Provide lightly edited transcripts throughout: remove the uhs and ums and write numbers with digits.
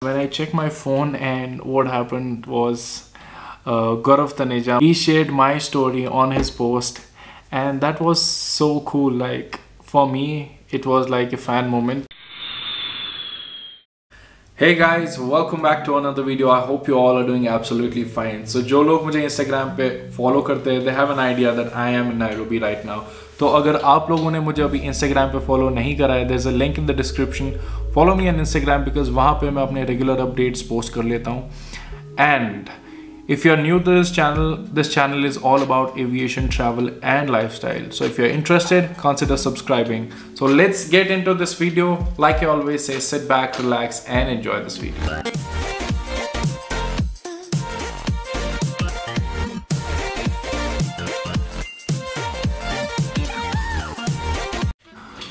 When I checked my phone, and what happened was Gaurav Taneja, he shared my story on his post, and that was so cool. Like for me, it was like a fan moment. Hey guys, welcome back to another video. I hope you all are doing absolutely fine. So जो लोग मुझे Instagram पे follow करते हैं, they have an idea that I am in Nairobi right now. तो अगर आप लोगों ने मुझे अभी Instagram पे follow नहीं करा है, there's a link in the description. Follow me on Instagram because वहाँ पे मैं अपने regular updates post कर लेता हूँ. And if you're new to this channel is all about aviation, travel and lifestyle. So if you're interested, consider subscribing. So let's get into this video. Like I always say, sit back, relax and enjoy this video.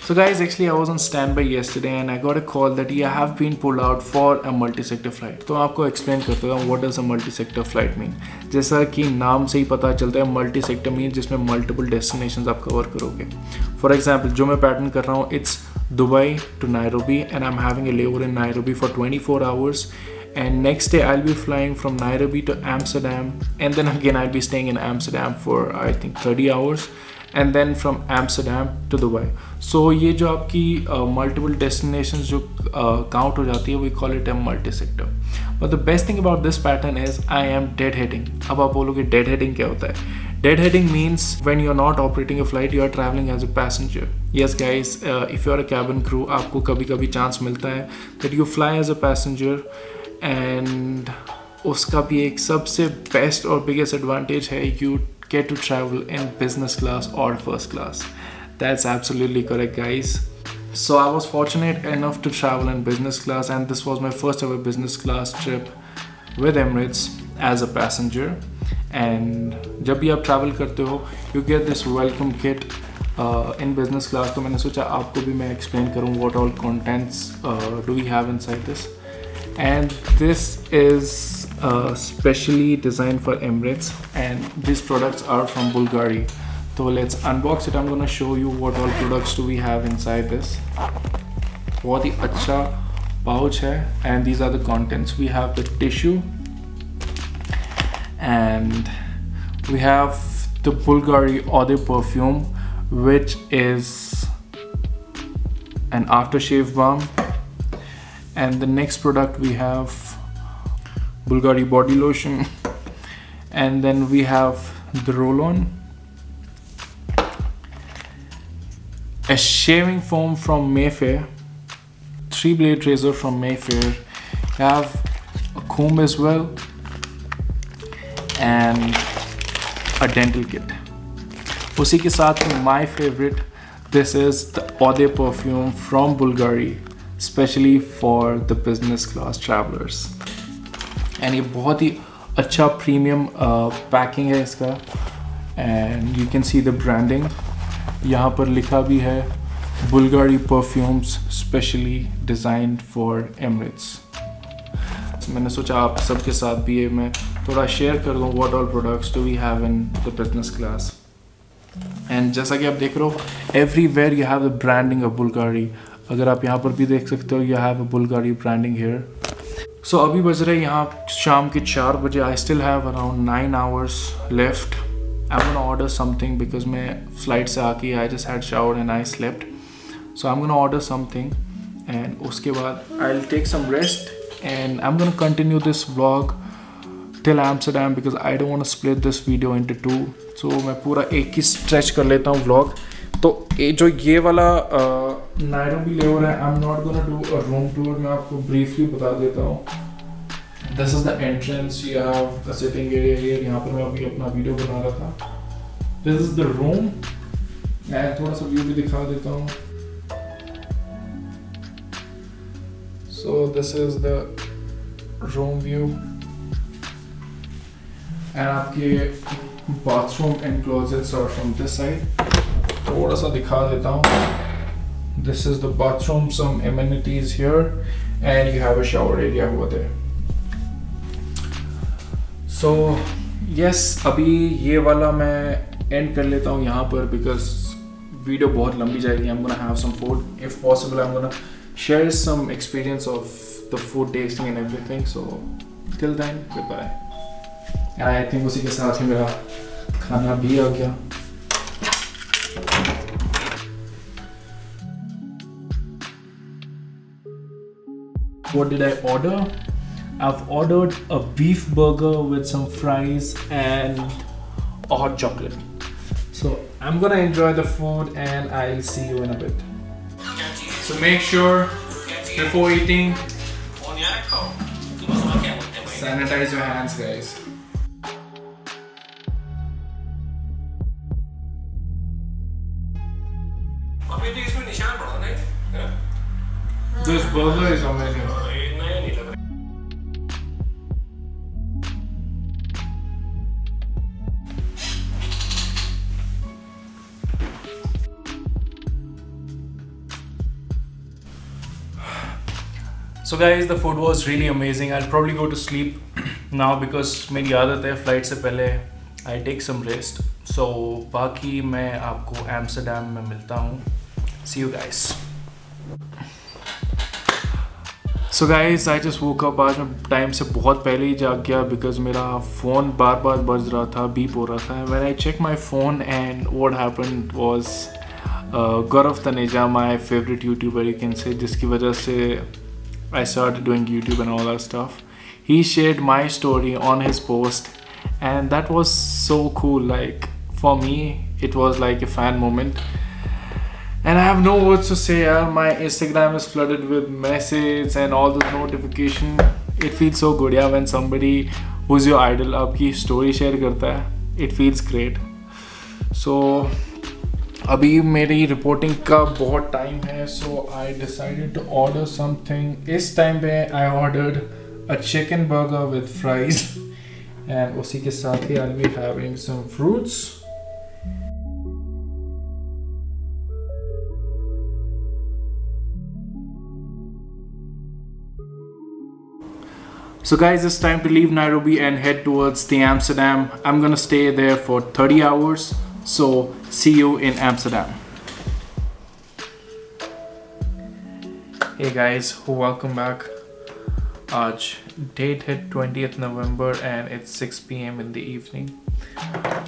So guys, actually I was on standby yesterday and I got a call that I have been pulled out for a multi-sector flight. तो आपको explain करता हूँ what does a multi-sector flight mean. जैसा कि नाम से ही पता चलता है, multi-sector means जिसमें multiple destinations आप cover करोगे. For example, जो मैं pattern कर रहा हूँ, it's Dubai to Nairobi and I'm having a layover in Nairobi for 24 hours. And next day I'll be flying from Nairobi to Amsterdam, and then again I'll be staying in Amsterdam for I think 30 hours. And then from Amsterdam to Dubai. So ये जो आपकी multiple destinations जो count हो जाती है, we call it a multi-sector. But the best thing about this pattern is I am deadheading. अब आप बोलोगे deadheading क्या होता है? Deadheading means when you're not operating a flight, you are traveling as a passenger. Yes guys, if you are a cabin crew, आपको कभी-कभी chance मिलता है that you fly as a passenger, and उसका भी एक सबसे best और biggest advantage है, you get to travel in business class or first class. That's absolutely correct guys. So I was fortunate enough to travel in business class, and this was my first ever business class trip with Emirates as a passenger. And जब भी आप travel करते हो, you get this welcome kit in business class. तो मैंने सोचा आपको भी मैं explain करूँ what all contents do we have inside this. And this is specially designed for Emirates, and these products are from Bulgari. So let's unbox it. I'm gonna show you what all products do we have inside this. बहुत ही अच्छा pouch है, and these are the contents. We have the tissue, and we have the Bulgari Eau perfume, which is an aftershave balm. And the next product we have Bulgari body lotion, and then we have the roll-on, a shaving foam from Mayfair, 3-blade razor from Mayfair, you have a comb as well, and a dental kit. उसी के साथ my favorite, this is the Eau perfume from Bulgari, especially for the business class travelers. And ये बहुत ही अच्छा premium packing है इसका, and you can see the branding. यहाँ पर लिखा भी है Bulgari perfumes specially designed for Emirates. मैंने सोचा आप सबके साथ भी ये मैं थोड़ा share कर दूँ what all products do we have in the business class. And जैसा कि आप देख रहे हो, everywhere you have the branding of Bulgari. अगर आप यहाँ पर भी देख सकते हो, you have a Bulgari branding here. So अभी बज रहे हैं यहाँ शाम के 4 बजे. I still have around 9 hours left. I'm gonna order something because मैं flight से आके I just had showered and I slept. So I'm gonna order something, and उसके बाद I'll take some rest, and I'm gonna continue this vlog till Amsterdam because I don't want to split this video into 2. So मैं पूरा एक ही stretch कर लेता हूँ vlog. तो जो ये वाला नायरोबी लेवर है, I'm not gonna do a room tour. मैं आपको briefly बता देता हूँ. This is the entrance. You have a sitting area here. यहाँ पर मैं अभी अपना वीडियो बना रहा था. This is the room. मैं थोड़ा सा व्यू भी दिखा देता हूँ. So this is the room view. And आपके bathroom and closets are from this side. थोड़ा सा दिखा देता हूँ. This is the bathroom, some amenities here, and you have a shower area over there. So yes, अभी ये वाला मैं end कर लेता हूँ यहाँ पर because वीडियो बहुत लंबी जाएगी. I'm gonna have some food. If possible, I'm gonna share some experience of the food tasting and everything. So till then, goodbye. And I think उसी के साथ ही मेरा खाना भी आ गया. What did I order? I've ordered a beef burger with some fries and a hot chocolate. So I'm gonna enjoy the food and I'll see you in a bit. So make sure before eating, sanitize your hands, guys. This burger is amazing. So guys, the food was really amazing. I'll probably go to sleep now because मेरी आदत है flight से पहले I take some rest. So बाकी मैं आपको Amsterdam में मिलता हूँ. See you guys. So guys, I just woke up. आज मैं टाइम से बहुत पहले ही जाग गया because मेरा फ़ोन बार बार बज रहा था, बीप हो रहा था. When I checked my phone and what happened was Gaurav Taneja, my favorite YouTuber you can say, जिसकी वजह से I started doing YouTube and all that stuff. He shared my story on his post and that was so cool. Like for me, it was like a fan moment. And I have no words to say. My Instagram is flooded with messages and all the notification. It feels so good, yeah, when somebody who's your idol आपकी story share करता है. It feels great. So अभी मेरी reporting का बहुत time है, so I decided to order something. इस time पे I ordered a chicken burger with fries and उसी के साथ ही I will be having some fruits. So guys, it's time to leave Nairobi and head towards the Amsterdam. I'm gonna stay there for 30 hours. So see you in Amsterdam. Hey guys, welcome back. Aaj date hit 20th November and it's 6 PM in the evening.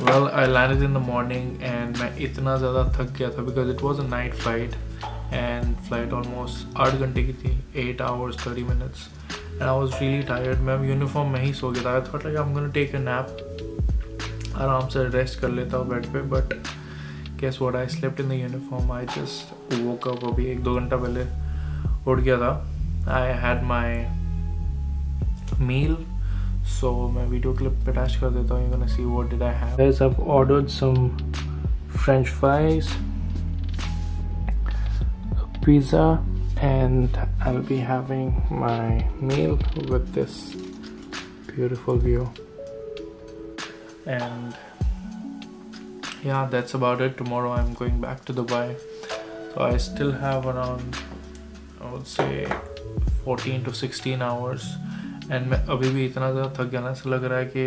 Well, I landed in the morning and मैं इतना ज़्यादा थक गया था because it was a night flight and flight almost 8 घंटे की थी, 8 hours 30 minutes and I was really tired. मैं यूनिफॉर्म में ही सो गया था. I thought like I'm gonna take a nap. आराम से रेस्ट कर लेता हूँ बेड पे, but guess what, I slept in the uniform. I just woke up अभी 1-2 घंटा पहले उठ गया था. I had my meal, so मैं वीडियो क्लिप पे अटैच कर देता हूँ. You're gonna see what did I have. Guys, I've ordered some French fries, pizza, and I'll be having my meal with this beautiful view. And yeah, that's about it. Tomorrow I'm going back to Dubai, so I still have around, I would say, 14 to 16 hours. And मैं अभी भी इतना ज़्यादा थक गया ना, ऐसा लग रहा है कि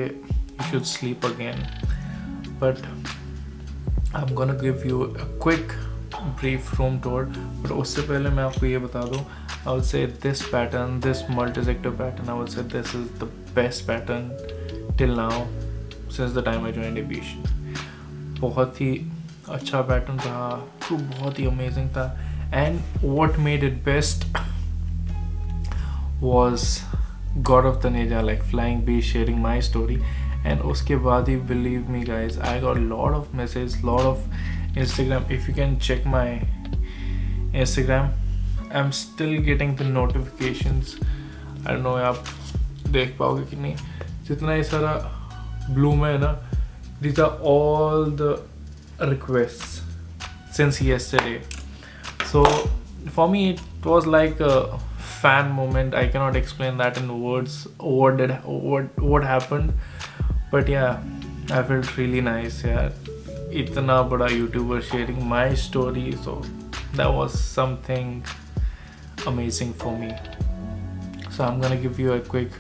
you should sleep again. But I'm gonna give you a quick brief room tour. But उससे पहले मैं आपको ये बता दूँ, I would say this pattern, this multi-sector pattern, I would say this is the best pattern till now since the time I joined aviation. बहुत ही अच्छा pattern था, तो बहुत ही अमेजिंग था. And what made it best was Gaurav Taneja, like flying B, sharing my story. And उसके बाद ही, believe me guys, I got a lot of messages, lot of Instagram. If you can check my Instagram, I'm still getting the notifications. I don't know आप देख पाओगे कि नहीं, जितना ये सारा blue में है ना, these are all the requests since yesterday. So for me it was like a fan moment. I cannot explain that in words what happened, but yeah, I felt really nice. Yeah, itna bada YouTuber sharing my story, so that was something amazing for me. So I'm gonna give you a quick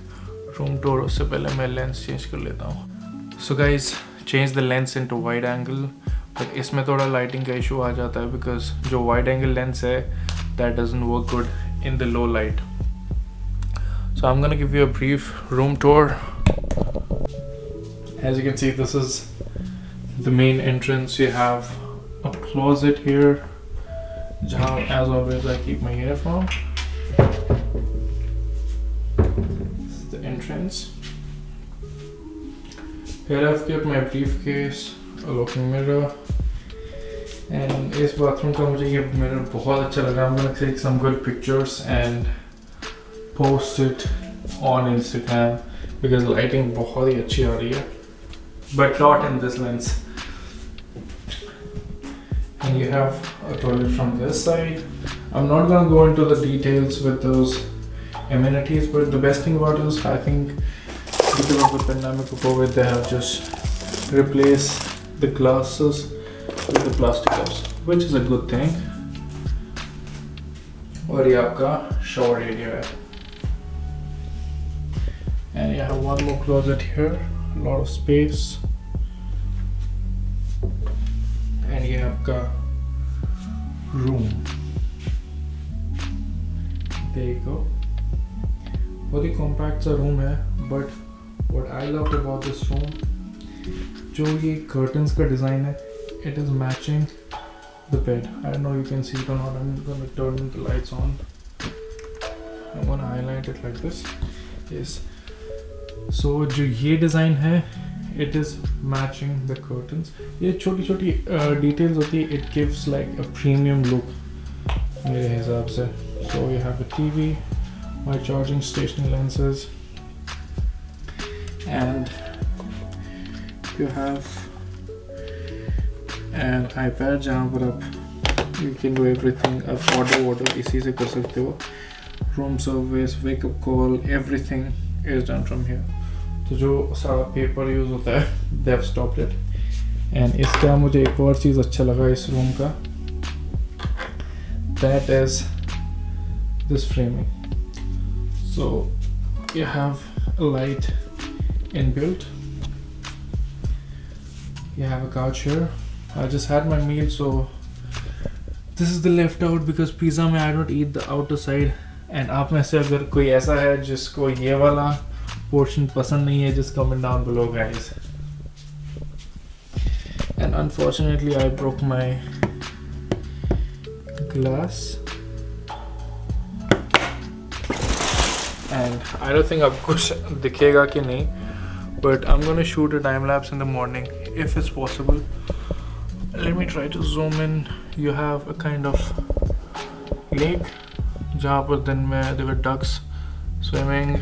room tour. उससे पहले मैं lens change कर लेता हूँ. So guys, change the lens into wide angle, but इसमें थोड़ा lighting का issue आ जाता है because जो wide angle lens है that doesn't work good in the low light. So I'm gonna give you a brief room tour. As you can see, this is the main entrance. You have a closet here, jahan, as always, I keep my uniform. This is the entrance. Here I've kept my briefcase, a looking mirror, and इस bathroom का मुझे ये mirror बहुत अच्छा लगा. I'm gonna take some good pictures and post it on Instagram because lighting बहुत ही अच्छी आ रही है, but not in this lens. And you have a toilet from this side. I'm not gonna go into the details with those amenities, but the best thing about it is I think because of the pandemic of COVID, they have just replaced the glasses with the plastic cups, which is a good thing. और ये आपका shower area है. And you have one more closet here, a lot of space. And ये आपका room. There you go. बहुत ही compact सा room है, but what I loved about this room, जो ये curtains का design है, it is matching the bed. I don't know if you can see it or not. I'm gonna turn the lights on. I'm gonna highlight it like this. Yes. So जो ये design है, it is matching the curtains. ये छोटी छोटी details होती है. It gives like a premium look मेरे हिसाब से. So you have a TV, my charging station lenses, and you have an iPad जहाँ पर आप you can do everything. आप order इसी से कर सकते हो. Room service, wake up call, everything is done from here. तो जो सारा पेपर यूज़ होता है, they have stopped it. And इसका मुझे एक और चीज़ अच्छा लगा इस रूम का, that is this framing. So you have a light inbuilt. You have a couch here. I just had my meal, so this is the left out because pizza में I don't eat the outer side. And आप में से अगर कोई ऐसा है जिसको ये वाला portion पसंद नहीं है, just comment down below, guys. And unfortunately I broke my glass, and I don't think अब कुछ दिखेगा कि नहीं, but I'm gonna shoot a time lapse in the morning if it's possible. Let me try to zoom in. You have a kind of lake जहाँ पर दिन में there were ducks swimming.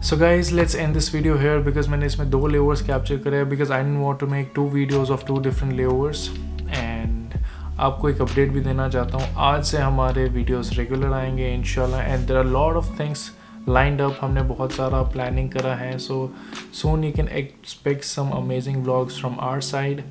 So guys, let's end this video here because मैंने इसमें 2 layovers capture करे हैं because I didn't want to make 2 videos of 2 different layovers. And आपको एक update भी देना चाहता हूँ. आज से हमारे videos regular आएंगे इंशाल्लाह, and there are a lot of things lined up. हमने बहुत सारा planning करा है, so soon you can expect some amazing vlogs from our side.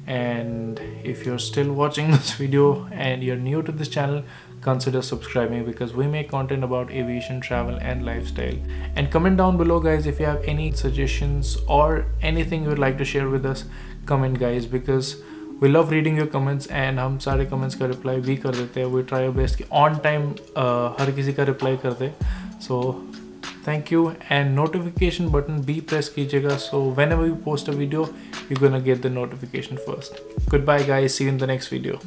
And if you're still watching this video and you're new to this channel, consider subscribing because we make content about aviation, travel and lifestyle. And comment down below, guys, if you have any suggestions or anything you would like to share with us. Comment, guys, because we love reading your comments and हम सारे comments का reply भी कर देते हैं. We try our best कि on time हर किसी का reply कर दे. So thank you, and notification button भी press कीजिएगा, so whenever we post a video you're gonna get the notification first. Goodbye guys, see you in the next video.